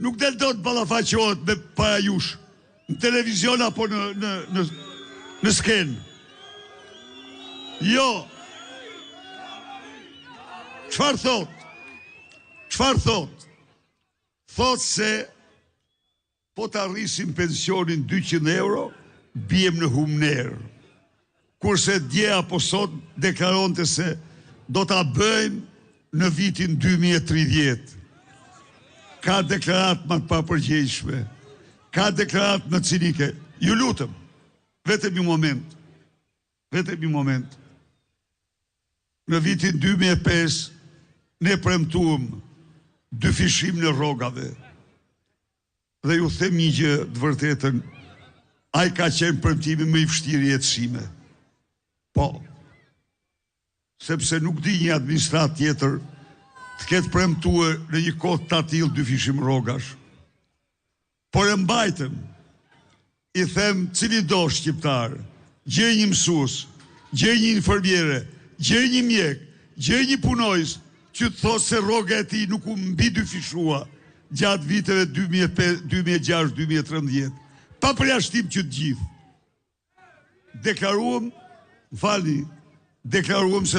nuk del do të ballafaqohet me para jush, në televizion apo në skenë. Jo. Çfarë thot? Çfarë thot? Thot se po të arrisim pensionin 200 euro, bijem në humner. Kurse dje apo sot deklaronte se do ta bëjmë në vitin 2030. Ka deklarat më të papërgjegjshme. Ka deklarat më cinike. Ju lutëm, vetëm një moment. Vetëm një moment. Në vitin 2005 ne premtuam dyfishim në rrogave. Dhe ju them një gjë të vërtetën, ai ka qenë premtimi më i vështirë i jetësime. Po. Sepse nuk di një administrat tjetër të ketë premtuar në një kohë të tillë dyfishim rrogash. Por e mbajtëm. I them cili do shqiptar, gjej një mësues, gjej një infermiere, gjej një mjek, gjej një punojës që të thosë se rroga e tij nuk u mbi dyfishua gjatë viteve 2006-2013. Pa përjashtim që të gjithë. Deklaruam se